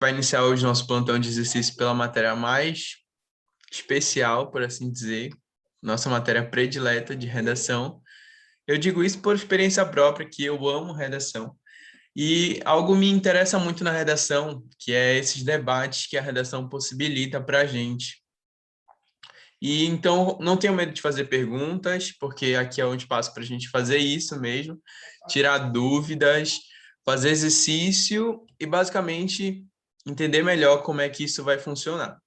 vai iniciar hoje nosso plantão de exercício pela matéria mais especial, por assim dizer, nossa matéria predileta de redação. Eu digo isso por experiência própria, que eu amo redação. E algo me interessa muito na redação, que é esses debates que a redação possibilita para a gente. E então, não tenho medo de fazer perguntas, porque aqui é um espaço para a gente fazer isso mesmo, tirar dúvidas, fazer exercício e, basicamente, entender melhor como é que isso vai funcionar.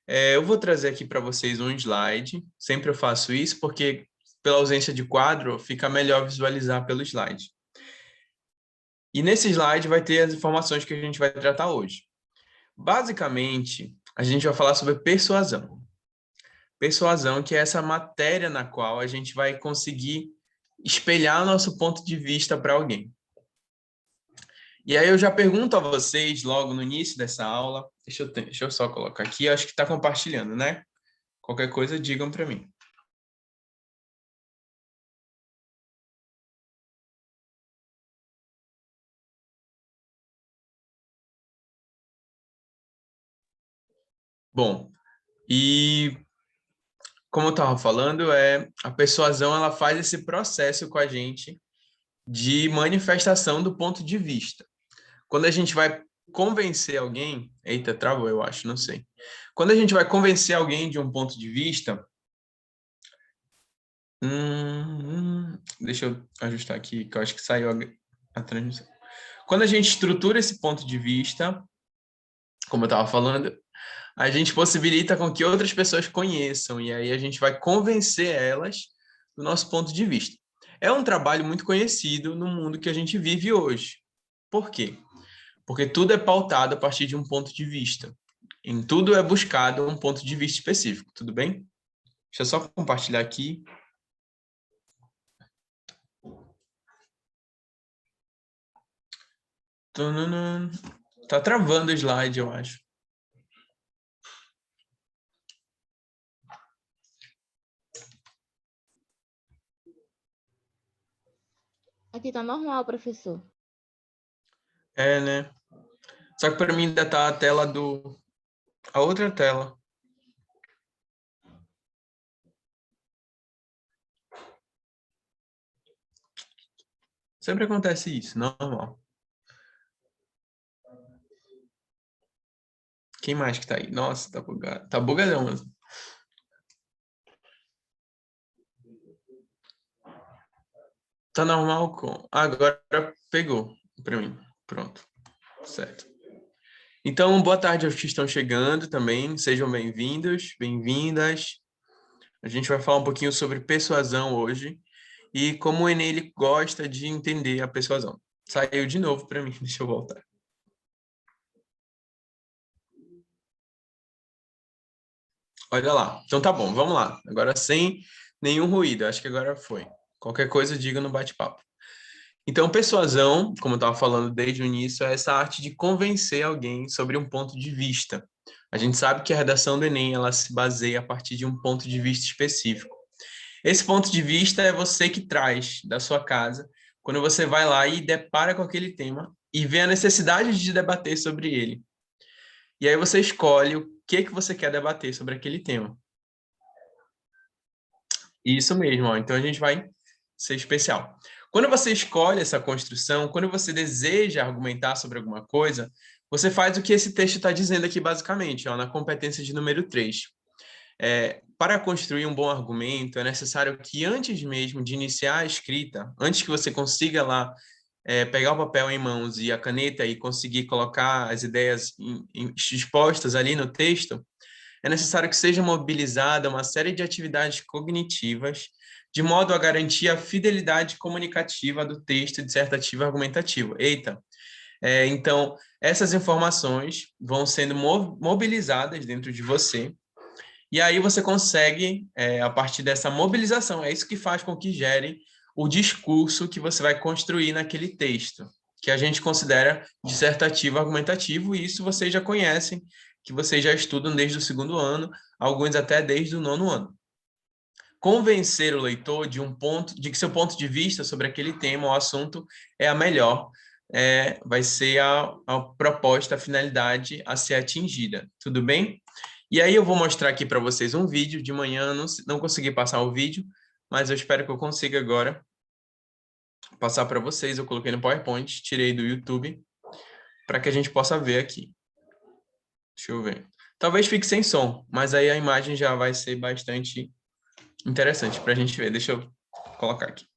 Eu vou trazer aqui para vocês um slide, sempre eu faço isso, porque pela ausência de quadro, fica melhor visualizar pelo slide. E nesse slide vai ter as informações que a gente vai tratar hoje. Basicamente, a gente vai falar sobre persuasão. Persuasão, que é essa matéria na qual a gente vai conseguir espelhar nosso ponto de vista para alguém. E aí eu já pergunto a vocês, logo no início dessa aula, deixa eu só colocar aqui, acho que está compartilhando, né? Qualquer coisa, digam para mim. Bom, e como eu estava falando, a persuasão ela faz esse processo com a gente de manifestação do ponto de vista. Quando a gente vai convencer alguém, eita, travou, eu acho, não sei. Quando a gente vai convencer alguém de um ponto de vista, deixa eu ajustar aqui, que eu acho que saiu a transmissão. Quando a gente estrutura esse ponto de vista, como eu estava falando, a gente possibilita com que outras pessoas conheçam, e aí a gente vai convencer elas do nosso ponto de vista. É um trabalho muito conhecido no mundo que a gente vive hoje. Por quê? Porque tudo é pautado a partir de um ponto de vista. Em tudo é buscado um ponto de vista específico, tudo bem? Deixa eu só compartilhar aqui. Tá travando o slide, eu acho. Aqui tá normal, professor. Né? Só que para mim ainda tá a tela a outra tela. Sempre acontece isso, normal. Quem mais que tá aí? Nossa, tá bugado. Tá bugadão mesmo. Tá normal com... Agora pegou para mim. Pronto. Certo. Então, boa tarde aos que estão chegando também. Sejam bem-vindos, bem-vindas. A gente vai falar um pouquinho sobre persuasão hoje e como o Enem ele gosta de entender a persuasão. Saiu de novo para mim, deixa eu voltar. Olha lá. Então tá bom, vamos lá. Agora sem nenhum ruído. Acho que agora foi. Qualquer coisa diga no bate-papo. Então, persuasão, como eu estava falando desde o início, é essa arte de convencer alguém sobre um ponto de vista. A gente sabe que a redação do Enem ela se baseia a partir de um ponto de vista específico. Esse ponto de vista é você que traz da sua casa, quando você vai lá e depara com aquele tema e vê a necessidade de debater sobre ele. E aí você escolhe o que você quer debater sobre aquele tema. Isso mesmo, ó. Então a gente vai ser especial. Quando você escolhe essa construção, quando você deseja argumentar sobre alguma coisa, você faz o que esse texto está dizendo aqui basicamente, ó, na competência de número 3. Para construir um bom argumento, é necessário que antes mesmo de iniciar a escrita, antes que você consiga lá pegar o papel em mãos e a caneta e conseguir colocar as ideias expostas ali no texto, é necessário que seja mobilizada uma série de atividades cognitivas de modo a garantir a fidelidade comunicativa do texto dissertativo argumentativo. Eita! Então, essas informações vão sendo mobilizadas dentro de você e aí você consegue, a partir dessa mobilização, é isso que faz com que gere o discurso que você vai construir naquele texto, que a gente considera dissertativo argumentativo, e isso vocês já conhecem, que vocês já estudam desde o segundo ano, alguns até desde o nono ano. Convencer o leitor de que seu ponto de vista sobre aquele tema ou assunto é a melhor, vai ser a proposta, a finalidade a ser atingida. Tudo bem? E aí eu vou mostrar aqui para vocês um vídeo de manhã, não consegui passar o vídeo, mas eu espero que eu consiga agora passar para vocês. Eu coloquei no PowerPoint, tirei do YouTube, para que a gente possa ver aqui. Deixa eu ver. Talvez fique sem som, mas aí a imagem já vai ser bastante interessante para a gente ver. Deixa eu colocar aqui.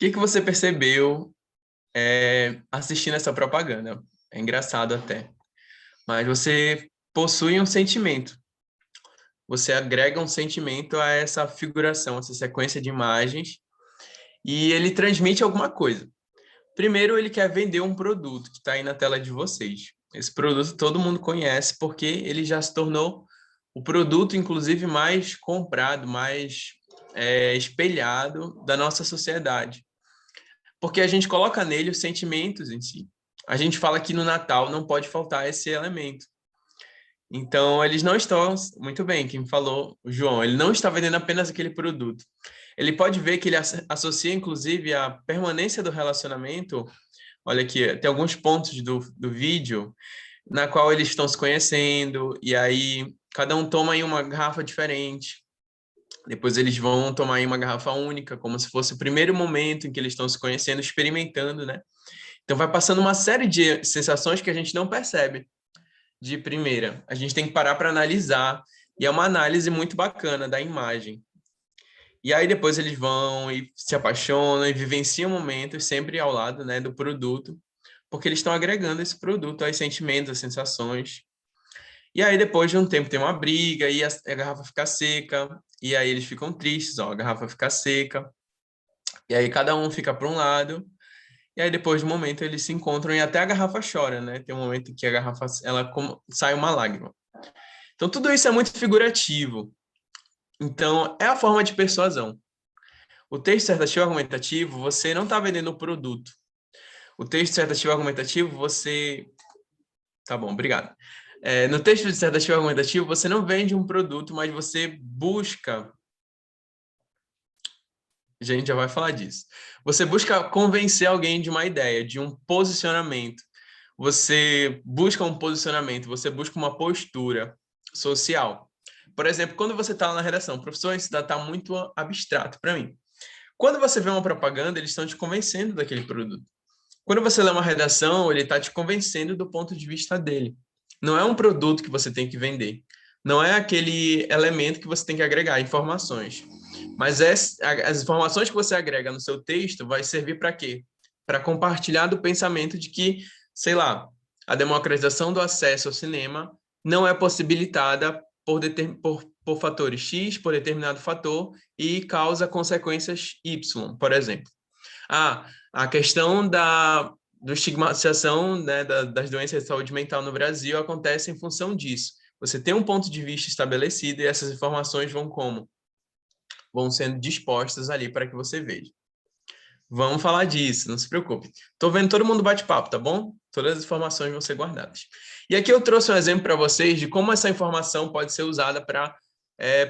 O que você percebeu assistindo essa propaganda? É engraçado até. Mas você possui um sentimento. Você agrega um sentimento a essa figuração, essa sequência de imagens, e ele transmite alguma coisa. Primeiro, ele quer vender um produto que está aí na tela de vocês. Esse produto todo mundo conhece porque ele já se tornou o produto, inclusive, mais comprado, mais espelhado da nossa sociedade. Porque a gente coloca nele os sentimentos em si. A gente fala que no Natal não pode faltar esse elemento. Então, eles não estão, muito bem, quem falou, o João, ele não está vendendo apenas aquele produto. Ele pode ver que ele associa, inclusive, a permanência do relacionamento. Olha aqui, tem alguns pontos do vídeo na qual eles estão se conhecendo, e aí cada um toma em uma garrafa diferente. Depois eles vão tomar em uma garrafa única, como se fosse o primeiro momento em que eles estão se conhecendo, experimentando, né? Então vai passando uma série de sensações que a gente não percebe de primeira. A gente tem que parar para analisar, e é uma análise muito bacana da imagem. E aí depois eles vão e se apaixonam e vivenciam momentos sempre ao lado, né, do produto, porque eles estão agregando esse produto aos sentimentos, às sensações. E aí depois de um tempo tem uma briga e a garrafa fica seca, e aí eles ficam tristes, ó, a garrafa fica seca. E aí cada um fica para um lado, e aí depois de um momento eles se encontram e até a garrafa chora, né? Tem um momento que a garrafa sai uma lágrima. Então tudo isso é muito figurativo. Então é a forma de persuasão. O texto dissertativo argumentativo, você não está vendendo o produto. O texto dissertativo argumentativo, você... Tá bom, obrigado. No texto dissertativo argumentativo, você não vende um produto, mas você busca... A gente já vai falar disso. Você busca convencer alguém de uma ideia, de um posicionamento. Você busca um posicionamento, você busca uma postura social. Por exemplo, quando você está na redação, professor, isso está muito abstrato para mim. Quando você vê uma propaganda, eles estão te convencendo daquele produto. Quando você lê uma redação, ele está te convencendo do ponto de vista dele. Não é um produto que você tem que vender. Não é aquele elemento que você tem que agregar informações. Mas as informações que você agrega no seu texto vai servir para quê? Para compartilhar do pensamento de que, sei lá, a democratização do acesso ao cinema não é possibilitada por fatores X, por determinado fator, e causa consequências Y, por exemplo. A questão da estigmatização, né, das doenças de saúde mental no Brasil acontece em função disso. Você tem um ponto de vista estabelecido e essas informações vão como? Vão sendo dispostas ali para que você veja. Vamos falar disso, não se preocupe. Estou vendo todo mundo bate-papo, tá bom? Todas as informações vão ser guardadas. E aqui eu trouxe um exemplo para vocês de como essa informação pode ser usada para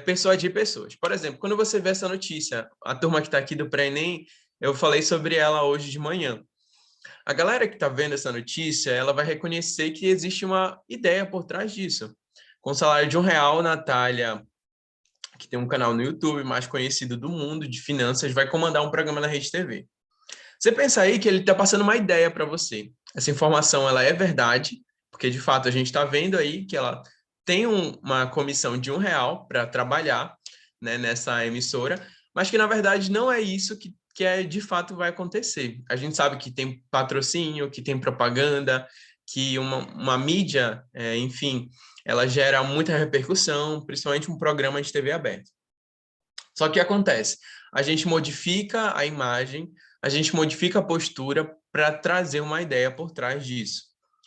persuadir pessoas. Por exemplo, quando você vê essa notícia, a turma que está aqui do Pré-ENEM, eu falei sobre ela hoje de manhã. A galera que está vendo essa notícia, ela vai reconhecer que existe uma ideia por trás disso. Com o salário de R$ 1, Natália, que tem um canal no YouTube mais conhecido do mundo de finanças, vai comandar um programa na Rede TV. Você pensa aí que ele está passando uma ideia para você. Essa informação ela é verdade, porque de fato a gente está vendo aí que ela tem uma comissão de R$ 1 para trabalhar, né, nessa emissora, mas que na verdade não é isso que de fato vai acontecer. A gente sabe que tem patrocínio, que tem propaganda, que uma mídia, enfim, ela gera muita repercussão, principalmente um programa de TV aberta. Só que acontece, a gente modifica a imagem, a gente modifica a postura para trazer uma ideia por trás disso.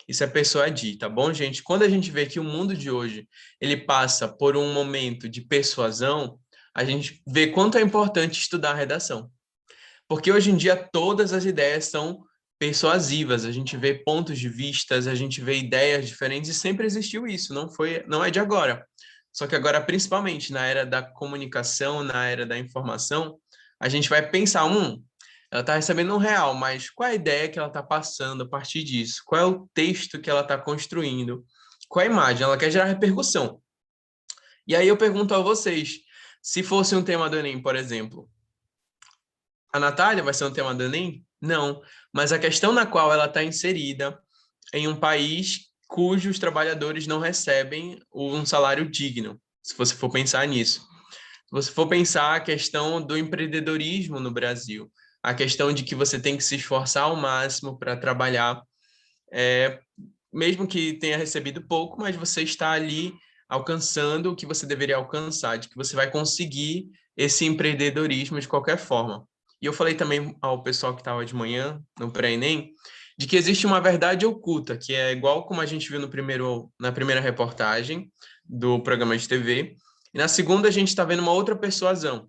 Isso é persuadir, tá bom, gente? Quando a gente vê que o mundo de hoje ele passa por um momento de persuasão, a gente vê quanto é importante estudar a redação. Porque hoje em dia todas as ideias são persuasivas, a gente vê pontos de vistas, a gente vê ideias diferentes e sempre existiu isso, não é de agora. Só que agora, principalmente na era da comunicação, na era da informação, a gente vai pensar, ela está recebendo R$ 1, mas qual é a ideia que ela está passando a partir disso? Qual é o texto que ela está construindo? Qual é a imagem? Ela quer gerar repercussão. E aí eu pergunto a vocês, se fosse um tema do Enem, por exemplo, a Natália vai ser um tema do Enem? Não, mas a questão na qual ela está inserida em um país cujos trabalhadores não recebem um salário digno, se você for pensar nisso. Se você for pensar a questão do empreendedorismo no Brasil, a questão de que você tem que se esforçar ao máximo para trabalhar, mesmo que tenha recebido pouco, mas você está ali alcançando o que você deveria alcançar, de que você vai conseguir esse empreendedorismo de qualquer forma. E eu falei também ao pessoal que estava de manhã, no pré-ENEM, de que existe uma verdade oculta, que é igual como a gente viu na primeira reportagem do programa de TV, e na segunda a gente está vendo uma outra persuasão.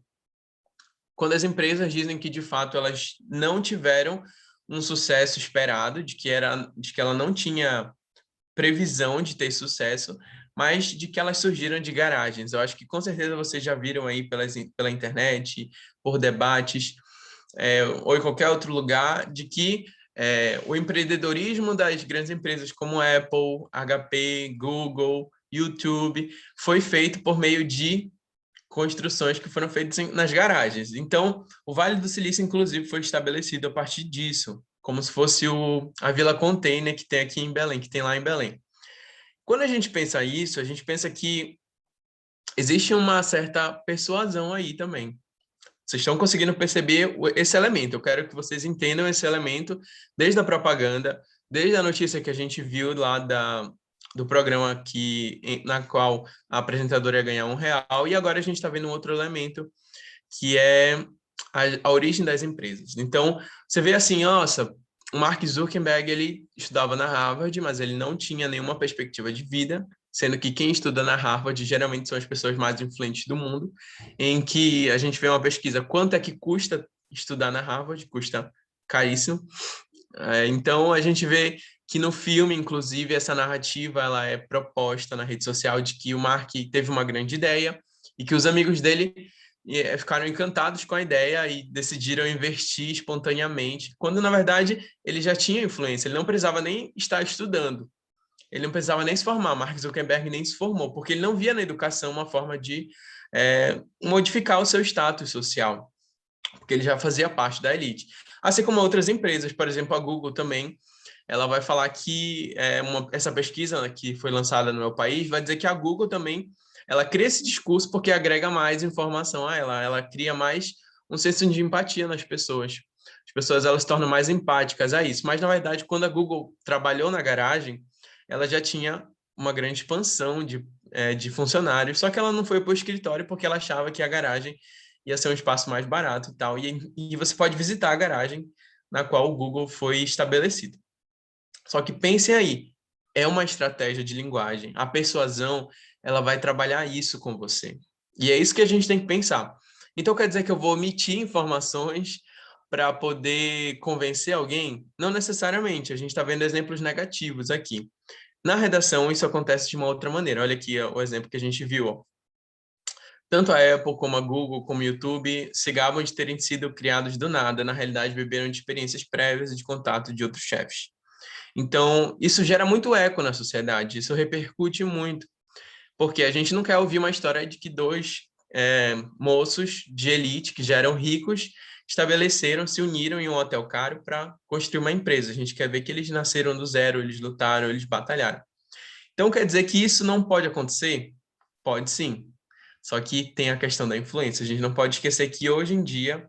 Quando as empresas dizem que, de fato, elas não tiveram um sucesso esperado, de que ela não tinha previsão de ter sucesso, mas de que elas surgiram de garagens. Eu acho que com certeza vocês já viram aí pela internet, por debates, ou em qualquer outro lugar, de que o empreendedorismo das grandes empresas como Apple, HP, Google, YouTube, foi feito por meio de construções que foram feitas nas garagens. Então, o Vale do Silício, inclusive, foi estabelecido a partir disso, como se fosse a Vila Container que tem aqui em Belém, que tem lá em Belém. Quando a gente pensa isso, a gente pensa que existe uma certa persuasão aí também. Vocês estão conseguindo perceber esse elemento. Eu quero que vocês entendam esse elemento desde a propaganda, desde a notícia que a gente viu lá do programa na qual a apresentadora ia ganhar R$ 1, e agora a gente está vendo um outro elemento, que é a origem das empresas. Então, você vê assim, nossa, o Mark Zuckerberg, ele estudava na Harvard, mas ele não tinha nenhuma perspectiva de vida, sendo que quem estuda na Harvard geralmente são as pessoas mais influentes do mundo, em que a gente vê uma pesquisa, quanto é que custa estudar na Harvard? Custa caríssimo. Então, a gente vê que no filme, inclusive, essa narrativa ela é proposta na rede social de que o Mark teve uma grande ideia e que os amigos dele ficaram encantados com a ideia e decidiram investir espontaneamente, quando, na verdade, ele já tinha influência, ele não precisava nem estar estudando, ele não precisava nem se formar, Mark Zuckerberg nem se formou, porque ele não via na educação uma forma de modificar o seu status social, porque ele já fazia parte da elite. Assim como outras empresas, por exemplo, a Google também, ela vai falar que essa pesquisa, né, que foi lançada no meu país, vai dizer que a Google também, ela cria esse discurso porque agrega mais informação a ela cria mais um senso de empatia nas pessoas. As pessoas elas se tornam mais empáticas a isso. Mas, na verdade, quando a Google trabalhou na garagem, ela já tinha uma grande expansão de funcionários, só que ela não foi para o escritório porque ela achava que a garagem ia ser um espaço mais barato e tal. E você pode visitar a garagem na qual o Google foi estabelecido. Só que pensem aí, é uma estratégia de linguagem. A persuasão, ela vai trabalhar isso com você. E é isso que a gente tem que pensar. Então, quer dizer que eu vou omitir informações para poder convencer alguém? Não necessariamente. A gente está vendo exemplos negativos aqui. Na redação, isso acontece de uma outra maneira. Olha aqui o exemplo que a gente viu. Ó. Tanto a Apple, como a Google, como o YouTube se gabam de terem sido criados do nada. Na realidade, beberam de experiências prévias e de contato de outros chefes. Então, isso gera muito eco na sociedade, isso repercute muito, porque a gente não quer ouvir uma história de que dois moços de elite que já eram ricos estabeleceram, se uniram em um hotel caro para construir uma empresa. A gente quer ver que eles nasceram do zero, eles lutaram, eles batalharam. Então, quer dizer que isso não pode acontecer? Pode sim. Só que tem a questão da influência. A gente não pode esquecer que hoje em dia,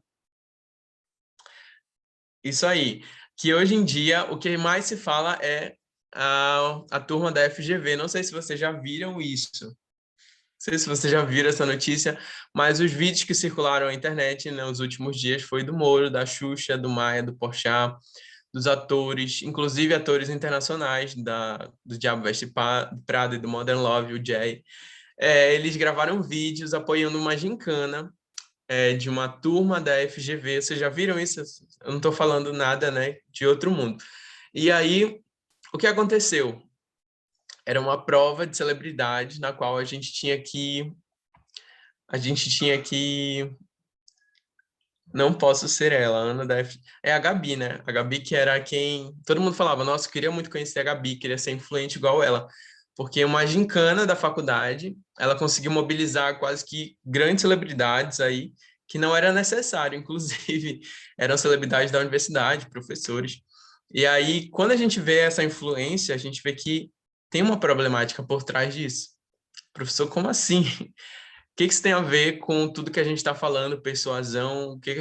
isso aí, que hoje em dia o que mais se fala é a turma da FGV. Não sei se vocês já viram isso. Não sei se você já viram essa notícia, mas os vídeos que circularam na internet nos últimos dias foi do Moro, da Xuxa, do Maia, do Porchat, dos atores, inclusive atores internacionais do Diabo Veste Prada e do Modern Love, o Jay. Eles gravaram vídeos apoiando uma gincana de uma turma da FGV. Vocês já viram isso? Eu não estou falando nada, né, de outro mundo. E aí, o que aconteceu? Era uma prova de celebridade na qual a gente tinha que não posso ser ela, Ana da F... É a Gabi, né? A Gabi que era quem todo mundo falava, nossa, eu queria muito conhecer a Gabi, queria ser influente igual ela, porque uma gincana da faculdade, ela conseguiu mobilizar quase que grandes celebridades aí que não era necessário, inclusive eram celebridades da universidade, professores. E aí, quando a gente vê essa influência, a gente vê que tem uma problemática por trás disso. Professor, como assim? Que isso tem a ver com tudo que a gente está falando, persuasão? O que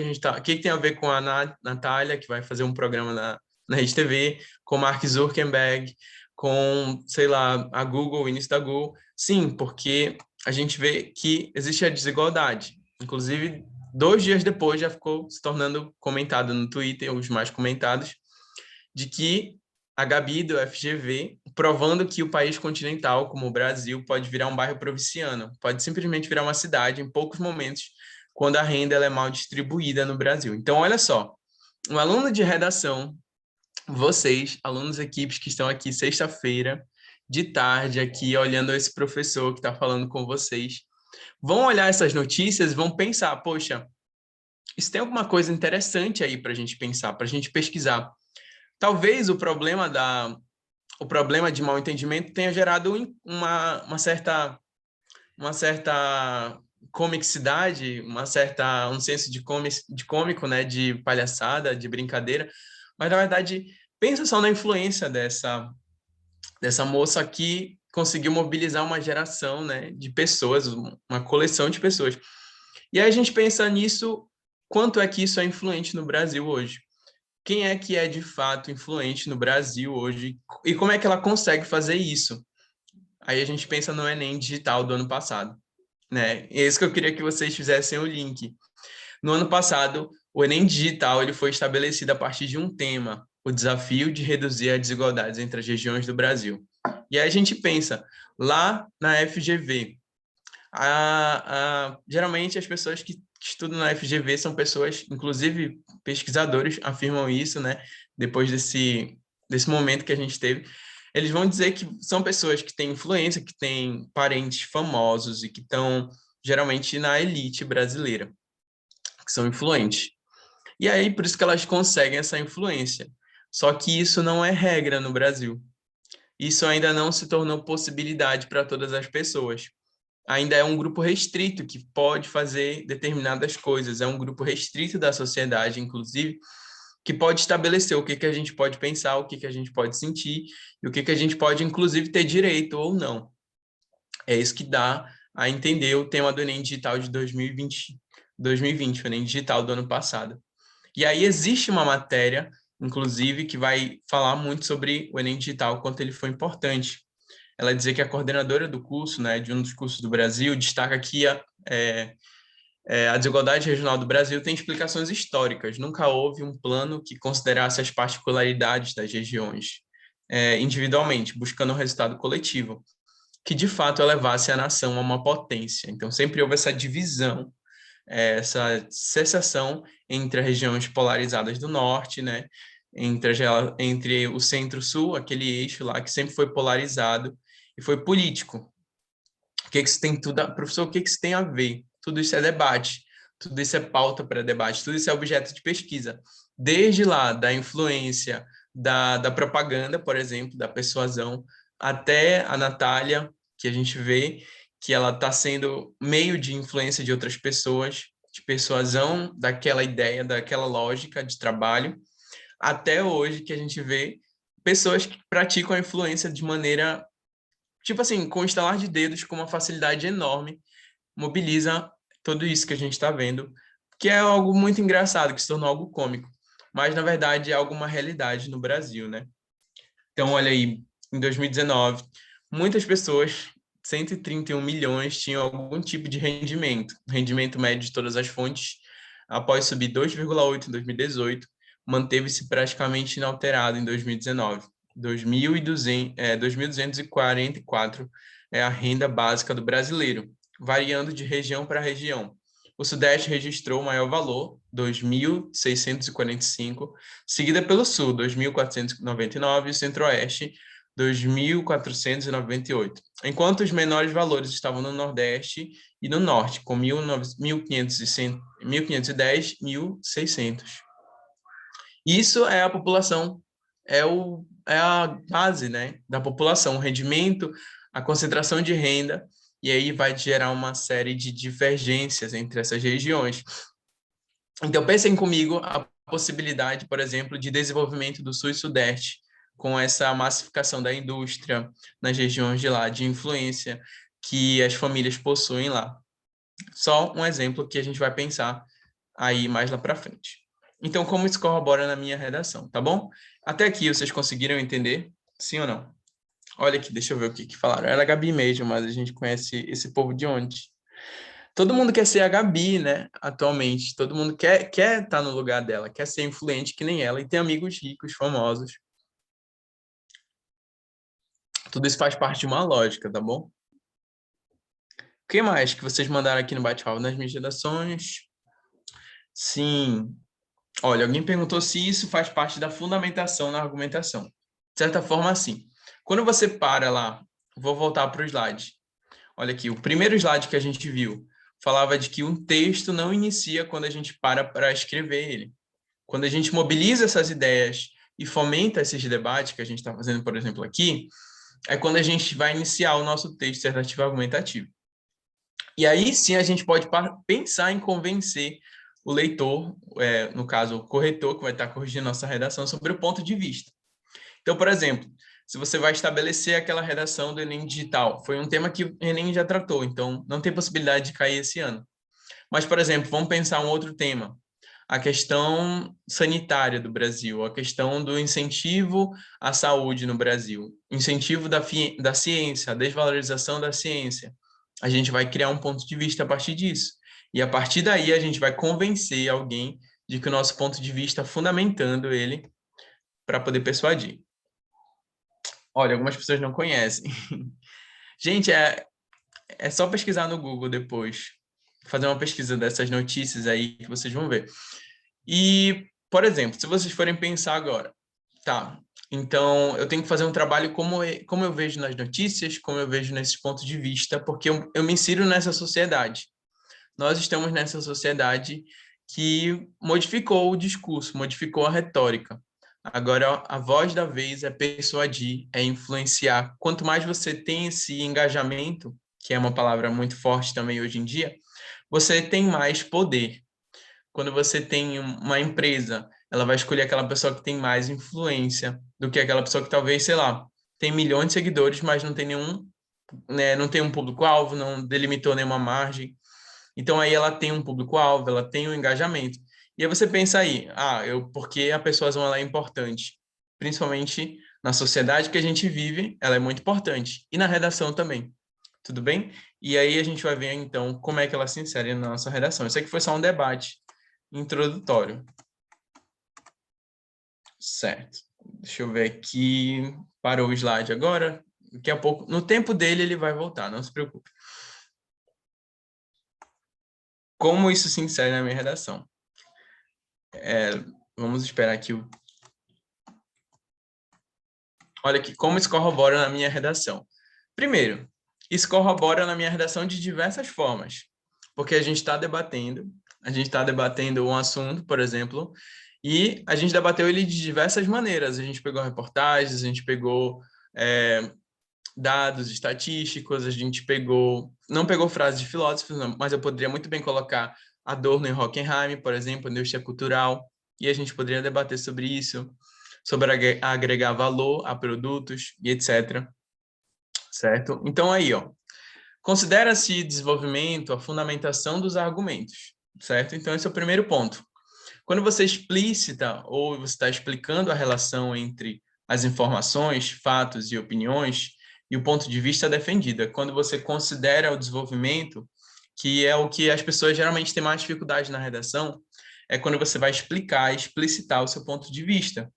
tem a ver com a Natália, que vai fazer um programa na Rede TV, com Mark Zuckerberg, com, sei lá, a Google, o início da Google? Sim, porque a gente vê que existe a desigualdade. Inclusive, 2 dias depois já ficou se tornando comentado no Twitter, os mais comentados, de que a Gabi do FGV provando que o país continental, como o Brasil, pode virar um bairro provinciano, pode simplesmente virar uma cidade em poucos momentos, quando a renda ela é mal distribuída no Brasil. Então, olha só, um aluno de redação, vocês, alunos equipes que estão aqui sexta-feira, de tarde, aqui olhando esse professor que está falando com vocês, vão olhar essas notícias e vão pensar, poxa, isso tem alguma coisa interessante aí para a gente pensar, para a gente pesquisar. Talvez o problema de mal entendimento tenha gerado uma certa comicidade, um senso de cômico, né, de palhaçada, de brincadeira, mas na verdade pensa só na influência dessa moça que conseguiu mobilizar uma geração, né, de pessoas, uma coleção de pessoas. E aí a gente pensa nisso, quanto é que isso é influente no Brasil hoje? Quem é que é de fato influente no Brasil hoje e como é que ela consegue fazer isso? Aí a gente pensa no Enem digital do ano passado, né? E é isso que eu queria que vocês fizessem o link. No ano passado, o Enem digital ele foi estabelecido a partir de um tema, o desafio de reduzir as desigualdades entre as regiões do Brasil. E aí a gente pensa, lá na FGV, geralmente as pessoas que estudam na FGV são pessoas, inclusive pesquisadores afirmam isso, né? Depois desse momento que a gente teve, eles vão dizer que são pessoas que têm influência, que têm parentes famosos e que estão geralmente na elite brasileira, que são influentes. E aí, por isso que elas conseguem essa influência. Só que isso não é regra no Brasil. Isso ainda não se tornou possibilidade para todas as pessoas. Ainda é um grupo restrito que pode fazer determinadas coisas, é um grupo restrito da sociedade, inclusive, que pode estabelecer o que a gente pode pensar, o que a gente pode sentir e o que a gente pode, inclusive, ter direito ou não. É isso que dá a entender o tema do Enem Digital de 2020, o Enem Digital do ano passado. E aí existe uma matéria, inclusive, que vai falar muito sobre o Enem Digital, quanto ele foi importante. Ela dizer que a coordenadora do curso, né, de um dos cursos do Brasil, destaca que a desigualdade regional do Brasil tem explicações históricas. Nunca houve um plano que considerasse as particularidades das regiões individualmente, buscando um resultado coletivo, que de fato elevasse a nação a uma potência. Então, sempre houve essa divisão, essa secessão entre as regiões polarizadas do norte, né, entre o centro-sul, aquele eixo lá que sempre foi polarizado e foi político. O que isso tem tudo, professor, o que isso tem a ver? Tudo isso é debate, tudo isso é pauta para debate, tudo isso é objeto de pesquisa. Desde lá, da influência da propaganda, por exemplo, da persuasão, até a Natália, que a gente vê que ela está sendo meio de influência de outras pessoas, de persuasão daquela ideia, daquela lógica de trabalho, até hoje que a gente vê pessoas que praticam a influência de maneira, tipo assim, com um estalar de dedos, com uma facilidade enorme, mobiliza tudo isso que a gente está vendo, que é algo muito engraçado, que se tornou algo cômico, mas na verdade é algo uma realidade no Brasil, né? Então, olha aí, em 2019, muitas pessoas, 131 milhões, tinham algum tipo de rendimento médio de todas as fontes, após subir 2,8 em 2018, manteve-se praticamente inalterado em 2019. 2.244 é a renda básica do brasileiro, variando de região para região. O Sudeste registrou o maior valor, 2.645, seguida pelo Sul, 2.499, e o Centro-Oeste, 2.498, enquanto os menores valores estavam no Nordeste e no Norte, com 1.510, 1.600. Isso é a população, é a base, né, da população, o rendimento, a concentração de renda, e aí vai gerar uma série de divergências entre essas regiões. Então, pensem comigo a possibilidade, por exemplo, de desenvolvimento do Sul e Sudeste, com essa massificação da indústria nas regiões de lá, de influência que as famílias possuem lá. Só um exemplo que a gente vai pensar aí mais lá para frente. Então, como isso corrobora na minha redação, tá bom? Até aqui, vocês conseguiram entender? Sim ou não? Olha aqui, deixa eu ver o que falaram. Era a Gabi mesmo, mas a gente conhece esse povo de onde? Todo mundo quer ser a Gabi, né? Atualmente. Todo mundo quer estar no lugar dela, quer ser influente que nem ela e ter amigos ricos, famosos. Tudo isso faz parte de uma lógica, tá bom? O que mais que vocês mandaram aqui no bate-papo nas minhas redações? Sim. Olha, alguém perguntou se isso faz parte da fundamentação na argumentação. De certa forma, sim. Quando você para lá, vou voltar para o slide. Olha aqui, o primeiro slide que a gente viu falava de que um texto não inicia quando a gente para escrever ele. Quando a gente mobiliza essas ideias e fomenta esses debates que a gente está fazendo, por exemplo, aqui, é quando a gente vai iniciar o nosso texto dissertativo argumentativo. E aí sim a gente pode pensar em convencer o leitor, no caso o corretor, que vai estar corrigindo nossa redação, sobre o ponto de vista. Então, por exemplo, se você vai estabelecer aquela redação do Enem Digital, foi um tema que o Enem já tratou, então não tem possibilidade de cair esse ano. Mas, por exemplo, vamos pensar um outro tema, a questão sanitária do Brasil, a questão do incentivo à saúde no Brasil, incentivo da ciência, a desvalorização da ciência. A gente vai criar um ponto de vista a partir disso. E a partir daí a gente vai convencer alguém de que o nosso ponto de vista, fundamentando ele, para poder persuadir. Olha, algumas pessoas não conhecem. Gente, é só pesquisar no Google depois, fazer uma pesquisa dessas notícias aí que vocês vão ver. E, por exemplo, se vocês forem pensar agora, tá, então eu tenho que fazer um trabalho como eu vejo nas notícias, como eu vejo nesses pontos de vista, porque eu me insiro nessa sociedade. Nós estamos nessa sociedade que modificou o discurso, modificou a retórica. Agora, a voz da vez é persuadir, é influenciar. Quanto mais você tem esse engajamento, que é uma palavra muito forte também hoje em dia, você tem mais poder. Quando você tem uma empresa, ela vai escolher aquela pessoa que tem mais influência do que aquela pessoa que talvez, sei lá, tem milhões de seguidores, mas não tem nenhum, né, não tem um público-alvo, não delimitou nenhuma margem. Então aí ela tem um público-alvo, ela tem um engajamento. E aí você pensa aí, porque a persuasão ela é importante, principalmente na sociedade que a gente vive, ela é muito importante, e na redação também. Tudo bem? E aí a gente vai ver então como é que ela se insere na nossa redação. Isso aqui foi só um debate introdutório. Certo. Deixa eu ver aqui. Parou o slide agora. Daqui a pouco, no tempo dele, ele vai voltar, não se preocupe. Como isso se insere na minha redação? Vamos esperar aqui. Olha aqui, como isso corrobora na minha redação. Primeiro, isso corrobora na minha redação de diversas formas. Porque a gente está debatendo um assunto, por exemplo, e a gente debateu ele de diversas maneiras. A gente pegou reportagens, a gente pegou dados estatísticos, a gente não pegou frases de filósofos, não, mas eu poderia muito bem colocar Adorno e Horkheim, por exemplo, indústria cultural, e a gente poderia debater sobre isso, sobre agregar valor a produtos e etc. Certo? Então aí, ó, considera-se desenvolvimento a fundamentação dos argumentos, certo? Então esse é o primeiro ponto. Quando você explicita ou você está explicando a relação entre as informações, fatos e opiniões e o ponto de vista defendido, é quando você considera o desenvolvimento, que é o que as pessoas geralmente têm mais dificuldade na redação, é quando você vai explicar, explicitar o seu ponto de vista.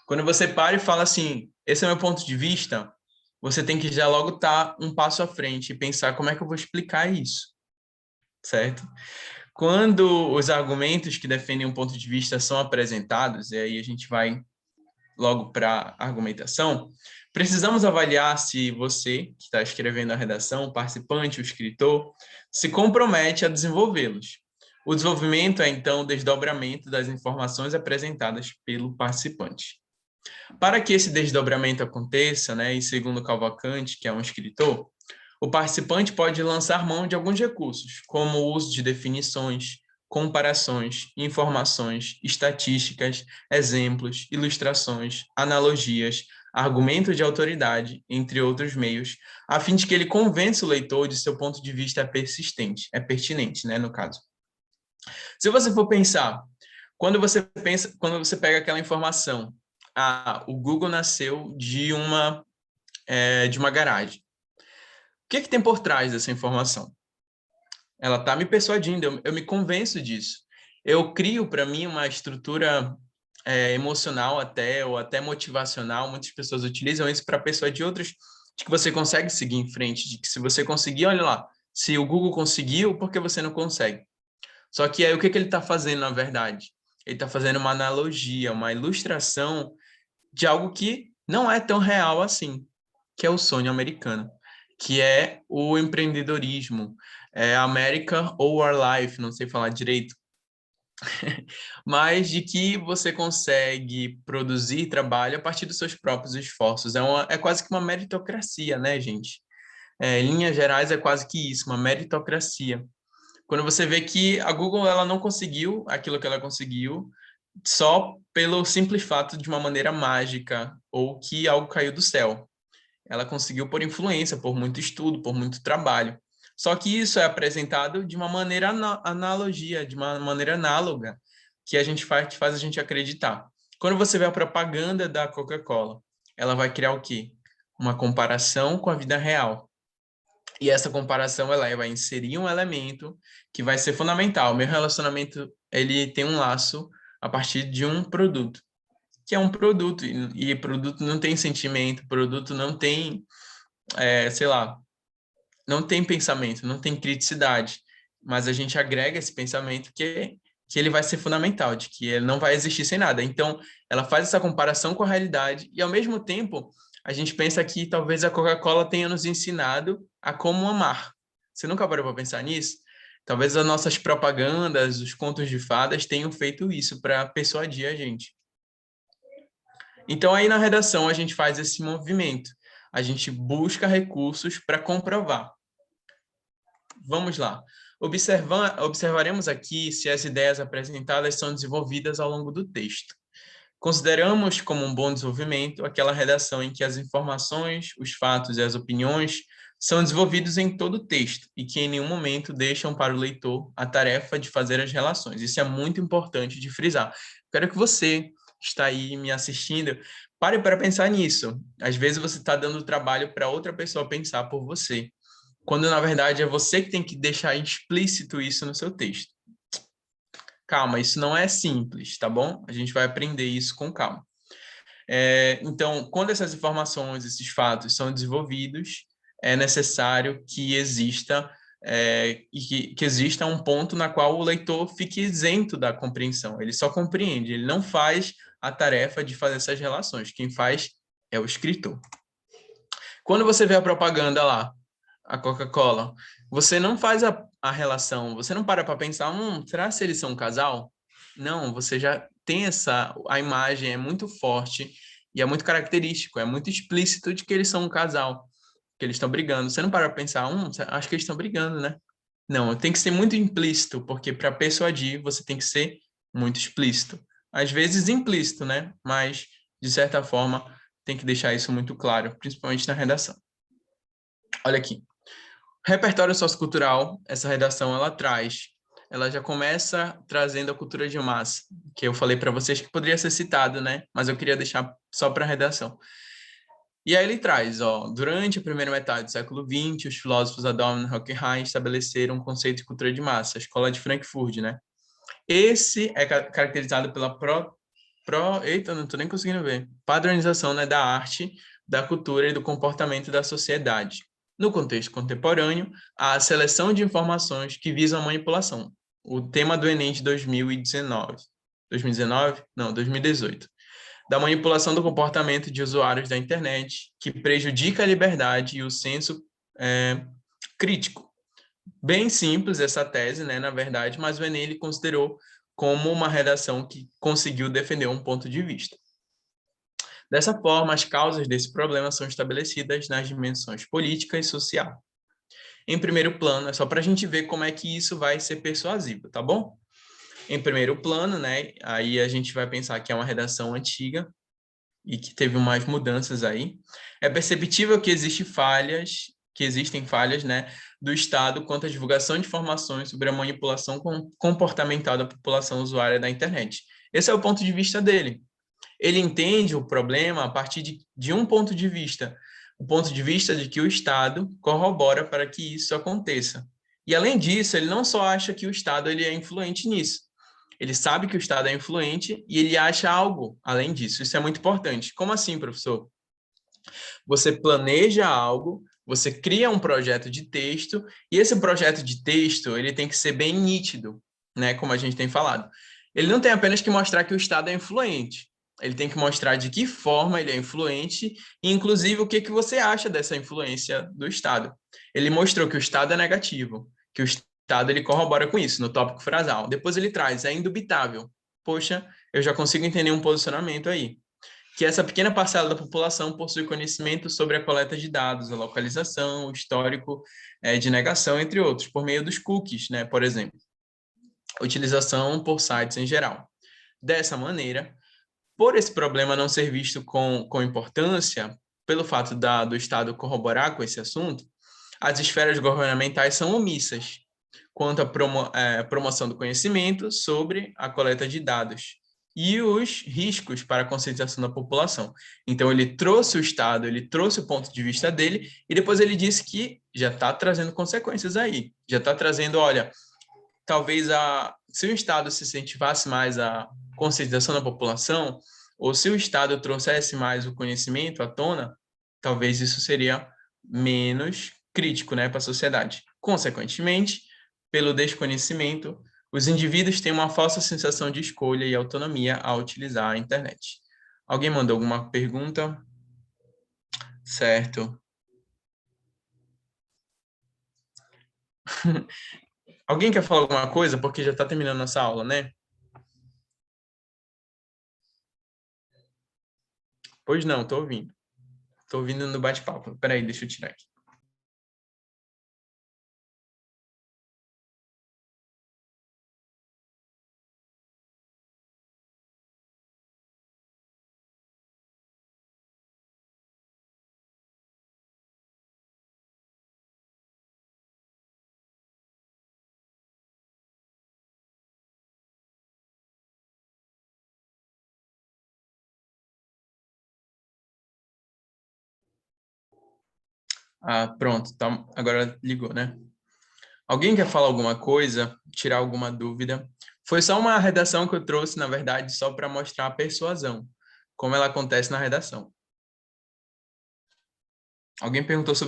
Quando você para e fala assim, esse é o meu ponto de vista, você tem que já logo estar um passo à frente e pensar como é que eu vou explicar isso, certo? Quando os argumentos que defendem um ponto de vista são apresentados, e aí a gente vai logo para a argumentação, precisamos avaliar se você, que está escrevendo a redação, o participante, o escritor, se compromete a desenvolvê-los. O desenvolvimento é, então, o desdobramento das informações apresentadas pelo participante. Para que esse desdobramento aconteça, né, e segundo Cavalcante, que é um escritor, o participante pode lançar mão de alguns recursos, como o uso de definições, comparações, informações, estatísticas, exemplos, ilustrações, analogias, argumentos de autoridade, entre outros meios, a fim de que ele convença o leitor de seu ponto de vista é pertinente, né, no caso. Se você for pensar, quando você pega aquela informação, o Google nasceu de uma garagem. O que tem por trás dessa informação? Ela está me persuadindo, eu me convenço disso. Eu crio para mim uma estrutura emocional até, ou até motivacional, muitas pessoas utilizam isso para persuadir outras, de que você consegue seguir em frente, de que se você conseguir, olha lá, se o Google conseguiu, por que você não consegue? Só que aí o que ele está fazendo, na verdade? Ele está fazendo uma analogia, uma ilustração de algo que não é tão real assim, que é o sonho americano, que é o empreendedorismo, America ou Our Life, não sei falar direito, mas de que você consegue produzir trabalho a partir dos seus próprios esforços. É quase que uma meritocracia, né, gente? Em linhas gerais, é quase que isso, uma meritocracia. Quando você vê que a Google ela não conseguiu aquilo que ela conseguiu só pelo simples fato de uma maneira mágica ou que algo caiu do céu. Ela conseguiu por influência, por muito estudo, por muito trabalho. Só que isso é apresentado de uma maneira analogia, de uma maneira análoga, que faz a gente acreditar. Quando você vê a propaganda da Coca-Cola, ela vai criar o quê? Uma comparação com a vida real. E essa comparação ela vai inserir um elemento que vai ser fundamental. Meu relacionamento ele tem um laço a partir de um produto, que é um produto e produto não tem sentimento, produto não tem, sei lá, não tem pensamento, não tem criticidade, mas a gente agrega esse pensamento que ele vai ser fundamental, de que ele não vai existir sem nada. Então, ela faz essa comparação com a realidade e, ao mesmo tempo, a gente pensa que talvez a Coca-Cola tenha nos ensinado a como amar. Você nunca parou para pensar nisso? Talvez as nossas propagandas, os contos de fadas tenham feito isso para persuadir a gente. Então, aí na redação, a gente faz esse movimento. A gente busca recursos para comprovar. Vamos lá. Observaremos aqui se as ideias apresentadas são desenvolvidas ao longo do texto. Consideramos como um bom desenvolvimento aquela redação em que as informações, os fatos e as opiniões são desenvolvidos em todo o texto e que em nenhum momento deixam para o leitor a tarefa de fazer as relações. Isso é muito importante de frisar. Quero que você, que está aí me assistindo, pare para pensar nisso. Às vezes você está dando trabalho para outra pessoa pensar por você, quando na verdade é você que tem que deixar explícito isso no seu texto. Calma, isso não é simples, tá bom? A gente vai aprender isso com calma. Então, quando essas informações, esses fatos são desenvolvidos, é necessário que exista que exista um ponto na qual o leitor fique isento da compreensão. Ele só compreende, ele não faz a tarefa de fazer essas relações. Quem faz é o escritor. Quando você vê a propaganda lá, a Coca-Cola, você não faz a relação, você não para pensar, será que eles são um casal? Não, você já tem a imagem é muito forte e é muito característico, é muito explícito de que eles são um casal. que eles estão brigando. Você não para pra pensar, acho que eles estão brigando, né? Não, tem que ser muito implícito, porque para persuadir você tem que ser muito explícito. Às vezes implícito, né? Mas, de certa forma, tem que deixar isso muito claro, principalmente na redação. Olha aqui. Repertório sociocultural, essa redação ela já começa trazendo a cultura de massa, que eu falei para vocês que poderia ser citado, né? Mas eu queria deixar só para a redação. E aí ele traz, durante a primeira metade do século XX, os filósofos Adorno e Horkheimer estabeleceram um conceito de cultura de massa, a Escola de Frankfurt, né? Esse é caracterizado pela eita, não estou nem conseguindo ver, padronização, né, da arte, da cultura e do comportamento da sociedade. No contexto contemporâneo, a seleção de informações que visam a manipulação. O tema do Enem de 2019. 2019? Não, 2018. Da manipulação do comportamento de usuários da internet, que prejudica a liberdade e o senso crítico. Bem simples essa tese, né, na verdade, mas o Enem ele considerou como uma redação que conseguiu defender um ponto de vista. Dessa forma, as causas desse problema são estabelecidas nas dimensões política e social. Em primeiro plano, é só para a gente ver como é que isso vai ser persuasivo, tá bom? Em primeiro plano, né, aí a gente vai pensar que é uma redação antiga e que teve umas mudanças aí. É perceptível que existem falhas, né, do Estado quanto à divulgação de informações sobre a manipulação comportamental da população usuária da internet. Esse é o ponto de vista dele. Ele entende o problema a partir de um ponto de vista, o ponto de vista de que o Estado corrobora para que isso aconteça. E, além disso, ele não só acha que o Estado ele é influente nisso, ele sabe que o Estado é influente e ele acha algo além disso. Isso é muito importante. Como assim, professor? Você planeja algo, você cria um projeto de texto, e esse projeto de texto ele tem que ser bem nítido, né? Como a gente tem falado. Ele não tem apenas que mostrar que o Estado é influente, ele tem que mostrar de que forma ele é influente e, inclusive, o que você acha dessa influência do Estado. Ele mostrou que o Estado é negativo, que o Estado ele corrobora com isso no tópico frasal. Depois ele traz, é indubitável. Poxa, eu já consigo entender um posicionamento aí. Que essa pequena parcela da população possui conhecimento sobre a coleta de dados, a localização, o histórico de negação, entre outros, por meio dos cookies, né, por exemplo. Utilização por sites em geral. Dessa maneira, por esse problema não ser visto com importância, pelo fato do Estado corroborar com esse assunto, as esferas governamentais são omissas quanto à promoção do conhecimento sobre a coleta de dados e os riscos para a conscientização da população. Então, ele trouxe o Estado, ele trouxe o ponto de vista dele, e depois ele disse que já está trazendo consequências aí. Já está trazendo, olha, talvez se o Estado se incentivasse mais a conscientização da população, ou se o Estado trouxesse mais o conhecimento à tona, talvez isso seria menos crítico, né, para a sociedade. Consequentemente, pelo desconhecimento, os indivíduos têm uma falsa sensação de escolha e autonomia ao utilizar a internet. Alguém mandou alguma pergunta? Certo. Alguém quer falar alguma coisa? Porque já está terminando nossa aula, né? Pois não, estou ouvindo. Estou ouvindo no bate-papo. Peraí, deixa eu tirar aqui. Ah, pronto. Tá, agora ligou, né? Alguém quer falar alguma coisa? Tirar alguma dúvida? Foi só uma redação que eu trouxe, na verdade, só para mostrar a persuasão, como ela acontece na redação. Alguém perguntou sobre